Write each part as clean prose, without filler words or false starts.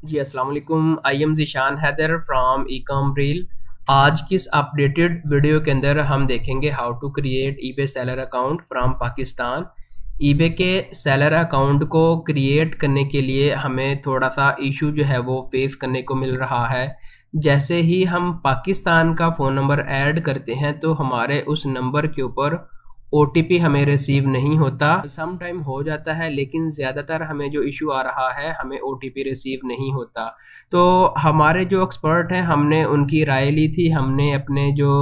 जी अस्सलाम वालेकुम। I am Zeeshan Haider from Ecom Reel. आज की इस अपडेटेड वीडियो के अंदर हम देखेंगे how to create eBay seller account from Pakistan. EBay के सेलर अकाउंट को क्रिएट करने के लिए हमें थोड़ा सा इशू जो है वो फेस करने को मिल रहा है। जैसे ही हम पाकिस्तान का फ़ोन नंबर ऐड करते हैं तो हमारे उस नंबर के ऊपर ओटीपी हमें रिसीव नहीं होता। सम टाइम हो जाता है लेकिन ज़्यादातर हमें जो इशू आ रहा है हमें ओटीपी रिसीव नहीं होता। तो हमारे जो एक्सपर्ट हैं हमने उनकी राय ली थी। हमने अपने जो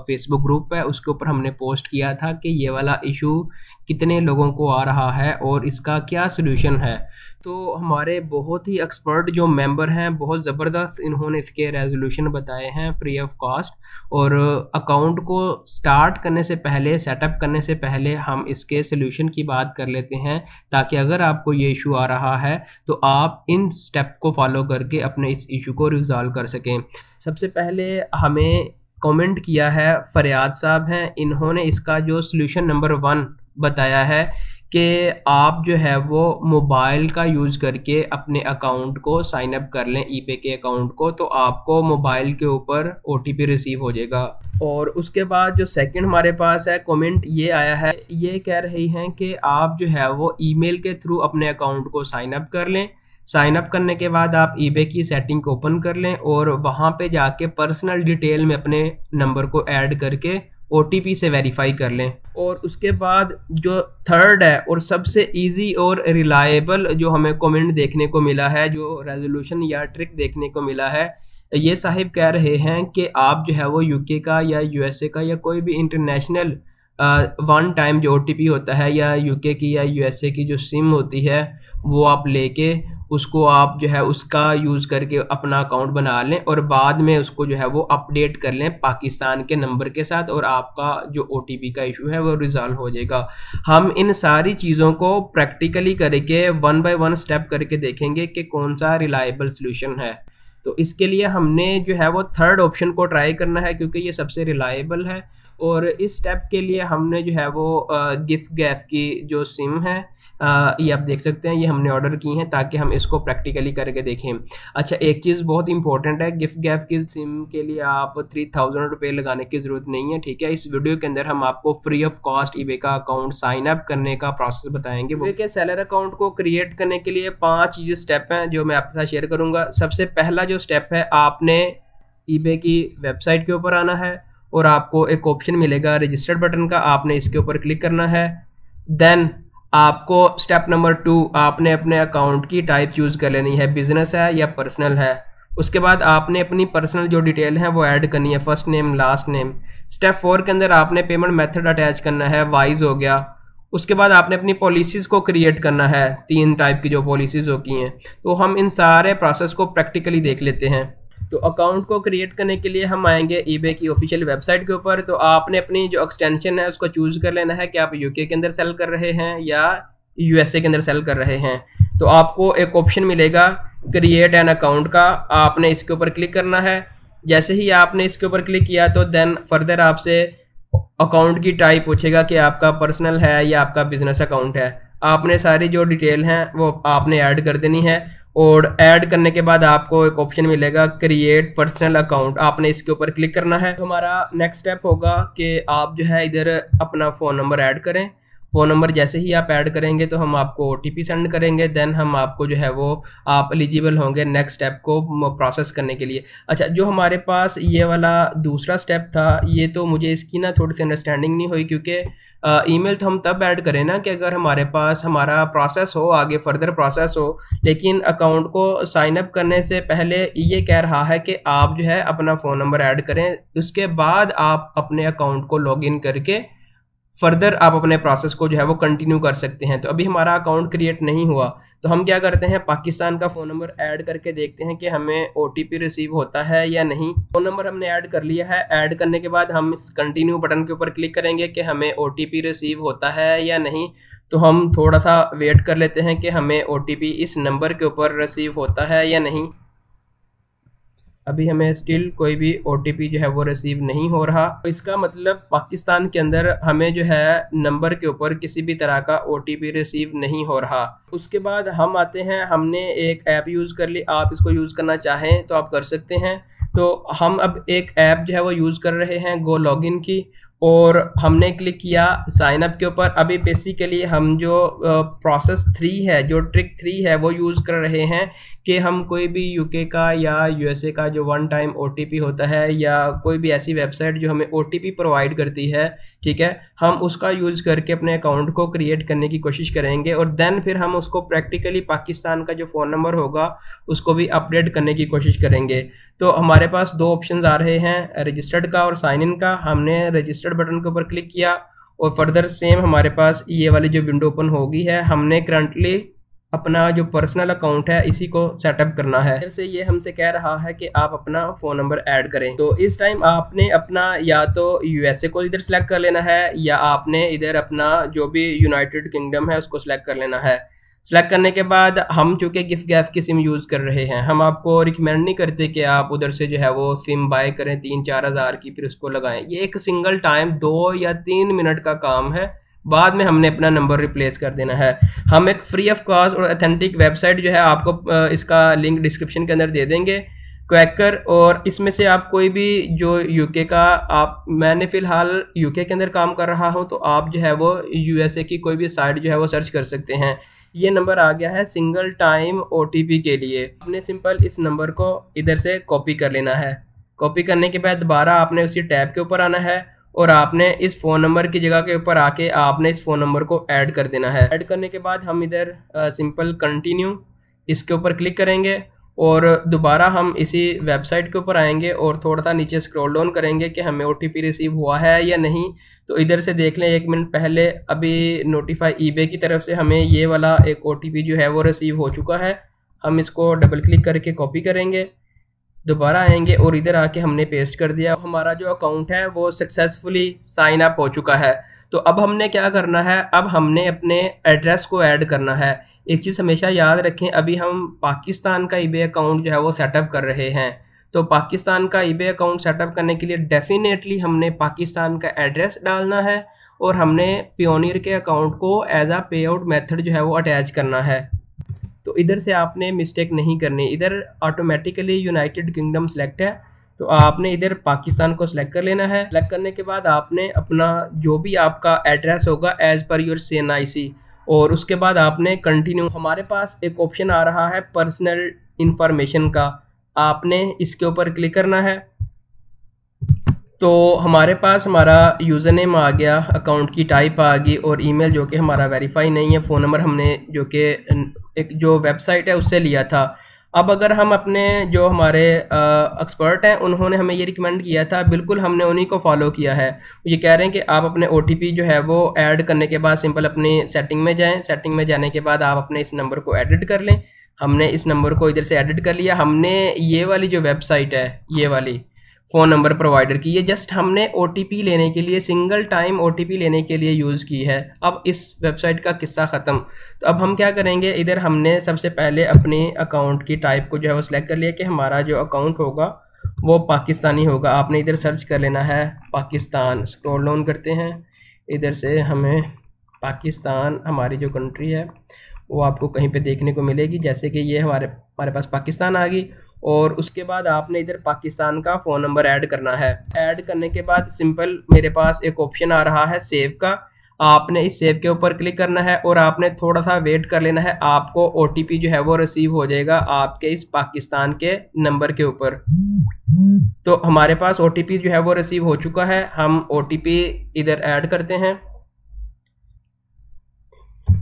फेसबुक ग्रुप है उसके ऊपर हमने पोस्ट किया था कि ये वाला इशू कितने लोगों को आ रहा है और इसका क्या सोल्यूशन है। तो हमारे बहुत ही एक्सपर्ट जो मेंबर हैं बहुत ज़बरदस्त इन्होंने इसके रेजोल्यूशन बताए हैं फ्री ऑफ कॉस्ट। और अकाउंट को स्टार्ट करने से पहले, सेटअप करने से पहले हम इसके सोल्यूशन की बात कर लेते हैं, ताकि अगर आपको ये इशू आ रहा है तो आप इन स्टेप को फॉलो करके अपने इस इशू को रिजॉल्व कर सकें। सबसे पहले हमें कमेंट किया है फरियाद साहब हैं। इन्होंने इसका जो सोल्यूशन नंबर 1 बताया है कि आप जो है वो मोबाइल का यूज़ करके अपने अकाउंट को साइन अप कर लें ईबे के अकाउंट को, तो आपको मोबाइल के ऊपर ओटीपी रिसीव हो जाएगा। और उसके बाद जो सेकंड हमारे पास है कमेंट ये आया है, ये कह रही हैं कि आप जो है वो ईमेल के थ्रू अपने अकाउंट को साइन अप कर लें। साइन अप करने के बाद आप ईबे की सेटिंग को ओपन कर लें और वहाँ पे जाके पर्सनल डिटेल में अपने नंबर को ऐड करके ओटीपी से वेरीफाई कर लें। और उसके बाद जो थर्ड है और सबसे इजी और रिलायबल जो हमें कमेंट देखने को मिला है, जो रेजोल्यूशन या ट्रिक देखने को मिला है, ये साहिब कह रहे हैं कि आप जो है वो यूके का या यूएसए का या कोई भी इंटरनेशनल वन टाइम जो ओटीपी होता है या यूके की या यूएसए की जो सिम होती है वो आप लेके उसको आप जो है उसका यूज़ करके अपना अकाउंट बना लें और बाद में उसको जो है वो अपडेट कर लें पाकिस्तान के नंबर के साथ और आपका जो ओटीपी का इशू है वो रिजॉल्व हो जाएगा। हम इन सारी चीज़ों को प्रैक्टिकली करके 1 बाय 1 स्टेप करके देखेंगे कि कौन सा रिलायबल सोल्यूशन है। तो इसके लिए हमने जो है वो थर्ड ऑप्शन को ट्राई करना है क्योंकि ये सबसे रिलायबल है। और इस स्टेप के लिए हमने जो है वो गिफ्ट गैप की जो सिम है, ये आप देख सकते हैं, ये हमने ऑर्डर की हैं ताकि हम इसको प्रैक्टिकली करके देखें। अच्छा, एक चीज़ बहुत इंपॉर्टेंट है, गिफ्ट गैप की सिम के लिए आप 3000 रुपये लगाने की ज़रूरत नहीं है, ठीक है। इस वीडियो के अंदर हम आपको फ्री ऑफ कॉस्ट ईबे का अकाउंट साइन अप करने का प्रोसेस बताएंगे। ईबे के सेलर अकाउंट को क्रिएट करने के लिए 5 चीज़ें स्टेप हैं जो मैं आपके साथ शेयर करूँगा। सबसे पहला जो स्टेप है, आपने ईबे की वेबसाइट के ऊपर आना है और आपको एक ऑप्शन मिलेगा रजिस्टर्ड बटन का, आपने इसके ऊपर क्लिक करना है। देन आपको स्टेप नंबर 2, आपने अपने अकाउंट की टाइप चूज़ कर लेनी है, बिजनेस है या पर्सनल है। उसके बाद आपने अपनी पर्सनल जो डिटेल है वो ऐड करनी है, first name last name. Step 4 के अंदर आपने पेमेंट मेथड अटैच करना है, वाइज हो गया। उसके बाद आपने अपनी पॉलिसीज़ को क्रिएट करना है, 3 टाइप की जो पॉलिसीज़ होती हैं। तो हम इन सारे प्रोसेस को प्रैक्टिकली देख लेते हैं। तो अकाउंट को क्रिएट करने के लिए हम आएंगे ईबे की ऑफिशियल वेबसाइट के ऊपर। तो आपने अपनी जो एक्सटेंशन है उसको चूज़ कर लेना है कि आप यूके के अंदर सेल कर रहे हैं या यूएसए के अंदर सेल कर रहे हैं। तो आपको एक ऑप्शन मिलेगा क्रिएट एन अकाउंट का, आपने इसके ऊपर क्लिक करना है। जैसे ही आपने इसके ऊपर क्लिक किया तो देन फर्दर आपसे अकाउंट की टाइप पूछेगा कि आपका पर्सनल है या आपका बिजनेस अकाउंट है। आपने सारी जो डिटेल हैं वो आपने ऐड कर देनी है और ऐड करने के बाद आपको एक ऑप्शन मिलेगा क्रिएट पर्सनल अकाउंट, आपने इसके ऊपर क्लिक करना है। तो हमारा नेक्स्ट स्टेप होगा कि आप जो है इधर अपना फ़ोन नंबर ऐड करें। फ़ोन नंबर जैसे ही आप ऐड करेंगे तो हम आपको ओटीपी सेंड करेंगे, देन हम आपको जो है वो आप एलिजिबल होंगे नेक्स्ट स्टेप को प्रोसेस करने के लिए। अच्छा, जो हमारे पास ये वाला दूसरा स्टेप था, ये तो मुझे इसकी ना थोड़ी सी अंडरस्टैंडिंग नहीं हुई, क्योंकि ईमेल तो हम तब ऐड करें ना कि अगर हमारे पास हमारा प्रोसेस हो, आगे फर्दर प्रोसेस हो। लेकिन अकाउंट को साइन अप करने से पहले ये कह रहा है कि आप जो है अपना फ़ोन नंबर ऐड करें, उसके बाद आप अपने अकाउंट को लॉगिन करके फर्दर आप अपने प्रोसेस को जो है वो कंटिन्यू कर सकते हैं। तो अभी हमारा अकाउंट क्रिएट नहीं हुआ तो हम क्या करते हैं, पाकिस्तान का फ़ोन नंबर ऐड करके देखते हैं कि हमें ओटीपी रिसीव होता है या नहीं। फ़ोन नंबर हमने ऐड कर लिया है। ऐड करने के बाद हम इस कंटिन्यू बटन के ऊपर क्लिक करेंगे कि हमें ओटीपी रिसीव होता है या नहीं। तो हम थोड़ा सा वेट कर लेते हैं कि हमें ओटीपी इस नंबर के ऊपर रिसीव होता है या नहीं। अभी हमें स्टिल कोई भी OTP जो है वो रिसीव नहीं हो रहा। तो इसका मतलब पाकिस्तान के अंदर हमें जो है नंबर के ऊपर किसी भी तरह का OTP रिसीव नहीं हो रहा। उसके बाद हम आते हैं, हमने एक ऐप यूज़ कर ली, आप इसको यूज़ करना चाहें तो आप कर सकते हैं। तो हम अब एक ऐप जो है वो यूज़ कर रहे हैं गो लॉगिन की, और हमने क्लिक किया साइन अप के ऊपर। अभी बेसिकली हम जो प्रोसेस 3 है, जो ट्रिक 3 है वो यूज़ कर रहे हैं कि हम कोई भी UK का या USA का जो वन टाइम OTP होता है, या कोई भी ऐसी वेबसाइट जो हमें OTP प्रोवाइड करती है, ठीक है, हम उसका यूज़ करके अपने अकाउंट को क्रिएट करने की कोशिश करेंगे, और देन फिर हम उसको प्रैक्टिकली पाकिस्तान का जो फ़ोन नंबर होगा उसको भी अपडेट करने की कोशिश करेंगे। तो हमारे पास दो ऑप्शन आ रहे हैं, रजिस्टर्ड का और साइन इन का। हमने रजिस्टर्ड बटन के ऊपर क्लिक किया और फर्दर सेम हमारे पास ये वाली जो विंडो ओपन होगी है। हमने करंटली अपना जो पर्सनल अकाउंट है इसी को सेटअप करना है। फिर से ये हमसे कह रहा है कि आप अपना फ़ोन नंबर ऐड करें। तो इस टाइम आपने अपना या तो USA को इधर सेलेक्ट कर लेना है, या आपने इधर अपना जो भी यूनाइटेड किंगडम है उसको सेलेक्ट कर लेना है। सेलेक्ट करने के बाद हम चूँकि गिफ्ट गैप की सिम यूज़ कर रहे हैं, हम आपको रिकमेंड नहीं करते कि आप उधर से जो है वो सिम बाय करें 3-4 हज़ार की, फिर उसको लगाएं। ये एक सिंगल टाइम 2 या 3 मिनट का काम है, बाद में हमने अपना नंबर रिप्लेस कर देना है। हम एक फ्री ऑफ कॉस्ट और ऑथेंटिक वेबसाइट जो है आपको इसका लिंक डिस्क्रिप्शन के अंदर दे देंगे, क्वैकर। और इसमें से आप कोई भी जो UK का, मैंने फ़िलहाल UK के अंदर काम कर रहा हूं, तो आप जो है वो USA की कोई भी साइट जो है वो सर्च कर सकते हैं। ये नंबर आ गया है सिंगल टाइम OTP के लिए। आपने सिंपल इस नंबर को इधर से कॉपी कर लेना है। कॉपी करने के बाद दोबारा आपने उसी टैब के ऊपर आना है, और आपने इस फ़ोन नंबर की जगह के ऊपर आके आपने इस फ़ोन नंबर को ऐड कर देना है। ऐड करने के बाद हम इधर सिंपल कंटिन्यू इसके ऊपर क्लिक करेंगे, और दोबारा हम इसी वेबसाइट के ऊपर आएंगे और थोड़ा सा नीचे स्क्रॉल डाउन करेंगे कि हमें OTP रिसीव हुआ है या नहीं। तो इधर से देख लें, 1 मिनट पहले अभी नोटिफाई eBay की तरफ से हमें ये वाला एक OTP जो है वो रिसीव हो चुका है। हम इसको डबल क्लिक करके कॉपी करेंगे, दोबारा आएंगे और इधर आके हमने पेस्ट कर दिया। हमारा जो अकाउंट है वो सक्सेसफुली साइन अप हो चुका है। तो अब हमने क्या करना है, अब हमने अपने एड्रेस को ऐड करना है। एक चीज़ हमेशा याद रखें, अभी हम पाकिस्तान का eBay अकाउंट जो है वो सेटअप कर रहे हैं। तो पाकिस्तान का eBay अकाउंट सेटअप करने के लिए डेफिनेटली हमने पाकिस्तान का एड्रेस डालना है, और हमने पियोनियर के अकाउंट को एज आ पे आउट मेथड जो है वो अटैच करना है। तो इधर से आपने मिस्टेक नहीं करनी, इधर ऑटोमेटिकली यूनाइटेड किंगडम सेलेक्ट है, तो आपने इधर पाकिस्तान को सिलेक्ट कर लेना है। सेलेक्ट करने के बाद आपने अपना जो भी आपका एड्रेस होगा एज पर योर CNIC, और उसके बाद आपने कंटिन्यू। हमारे पास एक ऑप्शन आ रहा है पर्सनल इंफॉर्मेशन का, आपने इसके ऊपर क्लिक करना है। तो हमारे पास हमारा यूज़र नेम आ गया, अकाउंट की टाइप आ गई, और ईमेल जो कि हमारा वेरीफाई नहीं है, फ़ोन नंबर हमने जो कि एक जो वेबसाइट है उससे लिया था। अब अगर हम अपने जो हमारे एक्सपर्ट हैं उन्होंने हमें ये रिकमेंड किया था, बिल्कुल हमने उन्हीं को फॉलो किया है। ये कह रहे हैं कि आप अपने OTP जो है वो ऐड करने के बाद सिंपल अपनी सेटिंग में जाएं, सेटिंग में जाने के बाद आप अपने इस नंबर को एडिट कर लें। हमने इस नंबर को इधर से एडिट कर लिया। हमने ये वाली जो वेबसाइट है, ये वाली फ़ोन नंबर प्रोवाइडर की, ये जस्ट हमने OTP लेने के लिए, सिंगल टाइम OTP लेने के लिए यूज़ की है। अब इस वेबसाइट का किस्सा ख़त्म। तो अब हम क्या करेंगे, इधर हमने सबसे पहले अपने अकाउंट की टाइप को जो है वो सिलेक्ट कर लिया कि हमारा जो अकाउंट होगा वो पाकिस्तानी होगा। आपने इधर सर्च कर लेना है पाकिस्तान, स्क्रॉल डाउन करते हैं, इधर से हमें पाकिस्तान हमारी जो कंट्री है वो आपको कहीं पे देखने को मिलेगी। जैसे कि ये हमारे पास पाकिस्तान आ गई, और उसके बाद आपने इधर पाकिस्तान का फ़ोन नंबर ऐड करना है। ऐड करने के बाद सिंपल मेरे पास एक ऑप्शन आ रहा है सेव का, आपने इस सेव के ऊपर क्लिक करना है, और आपने थोड़ा सा वेट कर लेना है। आपको OTP जो है वो रिसीव हो जाएगा आपके इस पाकिस्तान के नंबर के ऊपर। तो हमारे पास OTP जो है वो रिसीव हो चुका है। हम OTP इधर ऐड करते हैं,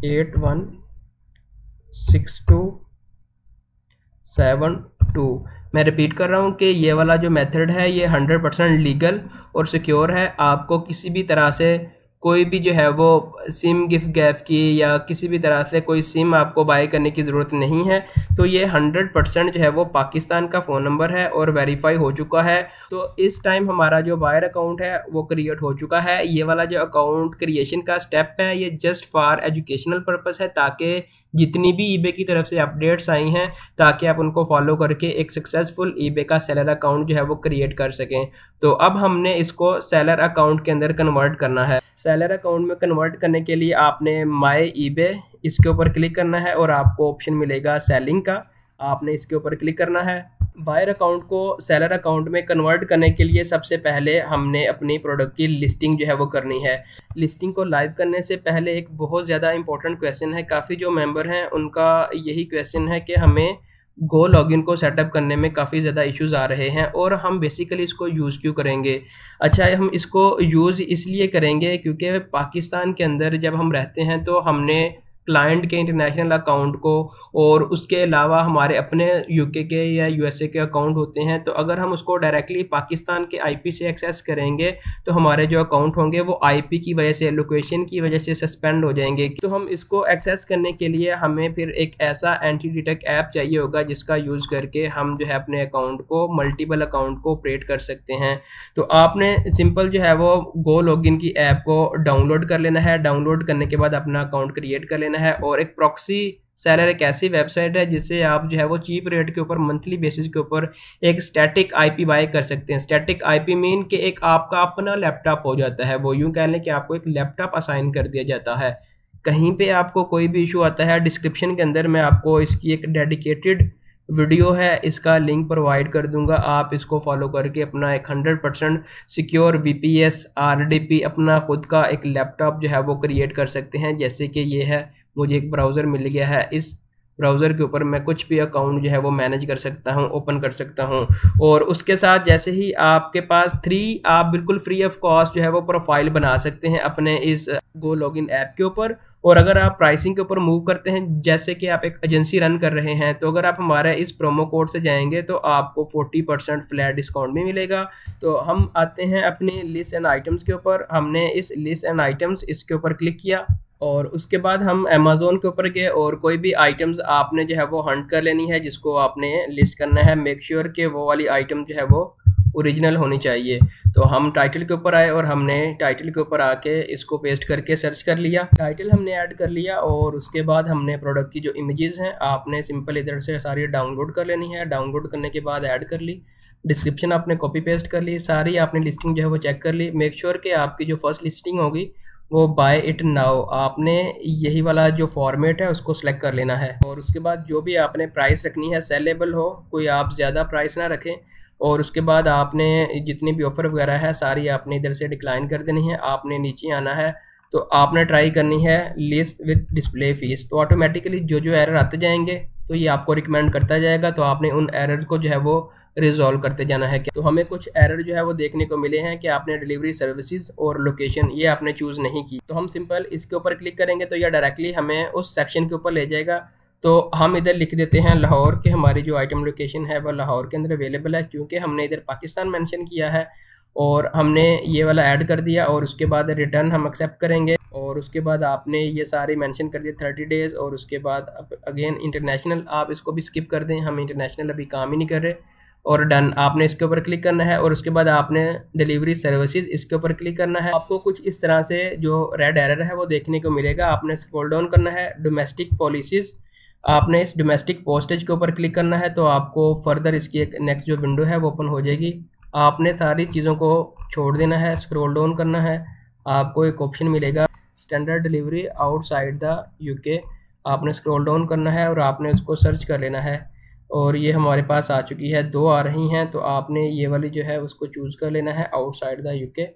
816272। मैं रिपीट कर रहा हूँ कि ये वाला जो मेथड है ये 100% लीगल और सिक्योर है। आपको किसी भी तरह से कोई भी जो है वो सिम गिफ्ट गैप की या किसी भी तरह से कोई सिम आपको बाय करने की ज़रूरत नहीं है। तो ये 100% जो है वो पाकिस्तान का फ़ोन नंबर है और वेरीफाई हो चुका है। तो इस टाइम हमारा जो बायर अकाउंट है वो क्रिएट हो चुका है। ये वाला जो अकाउंट क्रिएशन का स्टेप है ये जस्ट फॉर एजुकेशनल पर्पस है, ताकि जितनी भी ईबे की तरफ से अपडेट्स आई हैं, ताकि आप उनको फॉलो करके एक सक्सेसफुल ईबे का सेलर अकाउंट जो है वो क्रिएट कर सकें। तो अब हमने इसको सेलर अकाउंट के अंदर कन्वर्ट करना है। सेलर अकाउंट में कन्वर्ट करने के लिए आपने माय ईबे इसके ऊपर क्लिक करना है और आपको ऑप्शन मिलेगा सेलिंग का, आपने इसके ऊपर क्लिक करना है। बायर अकाउंट को सेलर अकाउंट में कन्वर्ट करने के लिए सबसे पहले हमने अपनी प्रोडक्ट की लिस्टिंग जो है वो करनी है। लिस्टिंग को लाइव करने से पहले एक बहुत ज़्यादा इंपॉर्टेंट क्वेश्चन है, काफ़ी जो मेंबर हैं उनका यही क्वेश्चन है कि हमें गो लॉगिन को सेटअप करने में काफ़ी ज़्यादा इश्यूज आ रहे हैं और हम बेसिकली इसको यूज़ क्यों करेंगे। अच्छा, हम इसको यूज़ इसलिए करेंगे क्योंकि पाकिस्तान के अंदर जब हम रहते हैं तो हमने क्लाइंट के इंटरनेशनल अकाउंट को और उसके अलावा हमारे अपने यूके के या यूएसए के अकाउंट होते हैं, तो अगर हम उसको डायरेक्टली पाकिस्तान के आईपी से एक्सेस करेंगे तो हमारे जो अकाउंट होंगे वो आईपी की वजह से, लोकेशन की वजह से सस्पेंड हो जाएंगे। तो हम इसको एक्सेस करने के लिए हमें फिर एक ऐसा एंटी डिटेक्ट ऐप चाहिए होगा जिसका यूज़ करके हम जो है अपने अकाउंट को, मल्टीपल अकाउंट को ऑपरेट कर सकते हैं। तो आपने सिंपल जो है वो गो लॉगिन की ऐप को डाउनलोड कर लेना है। डाउनलोड करने के बाद अपना अकाउंट क्रिएट कर लेना है। और एक प्रॉक्सी सेलर एक ऐसी वेबसाइट है जिससे आप जो है वो चीप रेट के ऊपर मंथली बेसिस के ऊपर एक स्टैटिक आईपी बाय कर सकते हैं। स्टैटिक आईपी मीन कि एक आपका अपना लैपटॉप हो जाता है, वो यूं कह लें कि आपको एक लैपटॉप असाइन कर दिया जाता है। कहीं पे आपको कोई भी इशू आता है, डिस्क्रिप्शन के अंदर मैं आपको इसकी एक डेडिकेटेड वीडियो है, इसका लिंक प्रोवाइड कर दूंगा। आप इसको फॉलो करके अपना एक 100% सिक्योर वीपीएस आरडीपी अपना खुद का एक लैपटॉप जो है वो क्रिएट कर सकते हैं। जैसे कि ये है, मुझे एक ब्राउज़र मिल गया है, इस ब्राउज़र के ऊपर मैं कुछ भी अकाउंट जो है वो मैनेज कर सकता हूँ, ओपन कर सकता हूँ। और उसके साथ जैसे ही आपके पास आप बिल्कुल फ्री ऑफ कॉस्ट जो है वो प्रोफाइल बना सकते हैं अपने इस गो लॉगिन ऐप के ऊपर। और अगर आप प्राइसिंग के ऊपर मूव करते हैं, जैसे कि आप एक एजेंसी रन कर रहे हैं, तो अगर आप हमारे इस प्रोमो कोड से जाएंगे तो आपको 40% फ्लैट डिस्काउंट भी मिलेगा। तो हम आते हैं अपनी लिस्ट एंड आइटम्स के ऊपर। हमने इस लिस्ट एंड आइटम्स इसके ऊपर क्लिक किया और उसके बाद हम अमेज़ोन के ऊपर गए और कोई भी आइटम्स आपने जो है वो हंट कर लेनी है जिसको आपने लिस्ट करना है। मेक श्योर कि वो वाली आइटम जो है वो ओरिजिनल होनी चाहिए। तो हम टाइटल के ऊपर आए और हमने टाइटल के ऊपर आके इसको पेस्ट करके सर्च कर लिया। टाइटल हमने ऐड कर लिया और उसके बाद हमने प्रोडक्ट की जो इमेजेस हैं आपने सिंपल इधर से सारी डाउनलोड कर लेनी है। डाउनलोड करने के बाद ऐड कर ली, डिस्क्रिप्शन आपने कॉपी पेस्ट कर ली, सारी आपने लिस्टिंग जो है वो चेक कर ली। मेक श्योर कि आपकी जो फर्स्ट लिस्टिंग होगी वो बाय इट नाउ, आपने यही वाला जो फॉर्मेट है उसको सिलेक्ट कर लेना है। और उसके बाद जो भी आपने प्राइस रखनी है सेलेबल हो, कोई आप ज़्यादा प्राइस ना रखें। और उसके बाद आपने जितनी भी ऑफर वगैरह है सारी आपने इधर से डिक्लाइन कर देनी है। आपने नीचे आना है तो आपने ट्राई करनी है लिस्ट विद डिस्प्ले फीस। तो ऑटोमेटिकली जो जो एरर आते जाएंगे तो ये आपको रिकमेंड करता जाएगा। तो आपने उन एरर को जो है वो रिजॉल्व करते जाना है। तो हमें कुछ एरर जो है वो देखने को मिले हैं कि आपने डिलीवरी सर्विसेज और लोकेशन ये आपने चूज़ नहीं की। तो हम सिंपल इसके ऊपर क्लिक करेंगे तो यह डायरेक्टली हमें उस सेक्शन के ऊपर ले जाएगा। तो हम इधर लिख देते हैं लाहौर के, हमारी जो आइटम लोकेशन है वह लाहौर के अंदर अवेलेबल है क्योंकि हमने इधर पाकिस्तान मेंशन किया है। और हमने ये वाला ऐड कर दिया और उसके बाद रिटर्न हम एक्सेप्ट करेंगे। और उसके बाद आपने ये सारे मेंशन कर दिए 30 डेज़। और उसके बाद अगेन इंटरनेशनल आप इसको भी स्किप कर दें, हम इंटरनेशनल अभी काम ही नहीं कर रहे। और डन आपने इसके ऊपर क्लिक करना है। और उसके बाद आपने डिलीवरी सर्विसेज इसके ऊपर क्लिक करना है। आपको कुछ इस तरह से जो रेड एरर है वो देखने को मिलेगा। आपने स्क्रॉल डाउन करना है, डोमेस्टिक पॉलिसीज, आपने इस डोमेस्टिक पोस्टेज के ऊपर क्लिक करना है। तो आपको फर्दर इसकी एक नेक्स्ट जो विंडो है वो ओपन हो जाएगी। आपने सारी चीज़ों को छोड़ देना है, स्क्रॉल डाउन करना है, आपको एक ऑप्शन मिलेगा standard delivery outside the UK. आपने स्क्रॉल डाउन करना है और आपने उसको सर्च कर लेना है। और ये हमारे पास आ चुकी है, 2 आ रही हैं। तो आपने ये वाली जो है उसको चूज़ कर लेना है, आउटसाइड द यूके।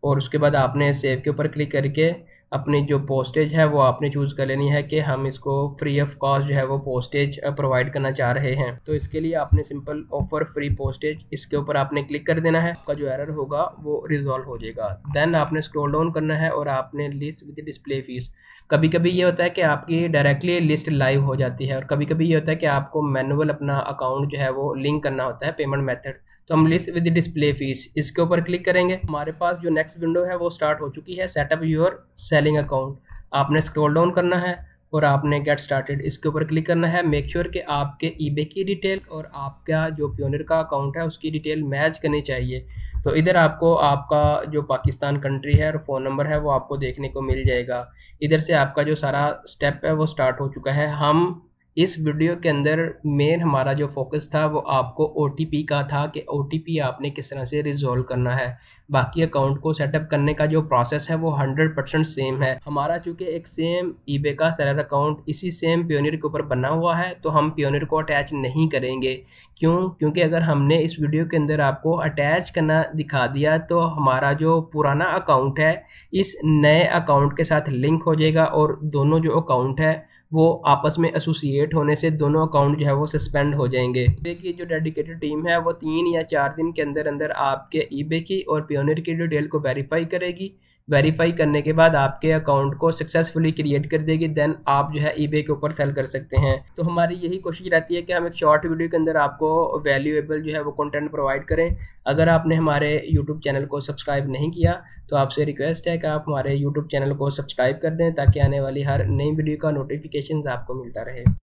और उसके बाद आपने सेव के ऊपर क्लिक करके अपनी जो पोस्टेज है वो आपने चूज़ कर लेनी है कि हम इसको फ्री ऑफ कॉस्ट जो है वो पोस्टेज प्रोवाइड करना चाह रहे हैं। तो इसके लिए आपने सिंपल ऑफर फ्री पोस्टेज इसके ऊपर आपने क्लिक कर देना है। आपका जो एरर होगा वो रिजॉल्व हो जाएगा। देन आपने स्क्रॉल डाउन करना है और आपने लिस्ट विद डिस्प्ले फीस। कभी कभी ये होता है कि आपकी डायरेक्टली लिस्ट लाइव हो जाती है और कभी कभी ये होता है कि आपको मैनुअल अपना अकाउंट जो है वो लिंक करना होता है पेमेंट मेथड। तो हम लिस्ट विद डिस्प्ले फीस इसके ऊपर क्लिक करेंगे। हमारे पास जो नेक्स्ट विंडो है वो स्टार्ट हो चुकी है, सेटअप योर सेलिंग अकाउंट। आपने स्क्रॉल डाउन करना है और आपने गेट स्टार्टेड इसके ऊपर क्लिक करना है। मेक श्योर कि आपके ईबे की डिटेल और आपका जो प्योनियर का अकाउंट है उसकी डिटेल मैच करनी चाहिए। तो इधर आपको आपका जो पाकिस्तान कंट्री है और फ़ोन नंबर है वो आपको देखने को मिल जाएगा। इधर से आपका जो सारा स्टेप है वो स्टार्ट हो चुका है। हम इस वीडियो के अंदर मेन हमारा जो फोकस था वो आपको ओटीपी का था कि ओटीपी आपने किस तरह से रिजॉल्व करना है। बाकी अकाउंट को सेटअप करने का जो प्रोसेस है वो 100% सेम है। हमारा चूंकि एक सेम ईबे का सेलर अकाउंट इसी सेम पियोनियर के ऊपर बना हुआ है तो हम पियोनियर को अटैच नहीं करेंगे। क्यों? क्योंकि अगर हमने इस वीडियो के अंदर आपको अटैच करना दिखा दिया तो हमारा जो पुराना अकाउंट है इस नए अकाउंट के साथ लिंक हो जाएगा और दोनों जो अकाउंट है वो आपस में एसोसिएट होने से दोनों अकाउंट जो है वो सस्पेंड हो जाएंगे। ईबे की जो डेडिकेटेड टीम है वो 3 या 4 दिन के अंदर अंदर आपके ईबे की और पियोनियर की डिटेल को वेरीफाई करेगी। वेरीफाई करने के बाद आपके अकाउंट को सक्सेसफुली क्रिएट कर देगी। देन आप जो है ईबे के ऊपर सेल कर सकते हैं। तो हमारी यही कोशिश रहती है कि हम एक शॉर्ट वीडियो के अंदर आपको वैल्यूएबल जो है वो कंटेंट प्रोवाइड करें। अगर आपने हमारे यूट्यूब चैनल को सब्सक्राइब नहीं किया तो आपसे रिक्वेस्ट है कि आप हमारे यूट्यूब चैनल को सब्सक्राइब कर दें ताकि आने वाली हर नई वीडियो का नोटिफिकेशन आपको मिलता रहे।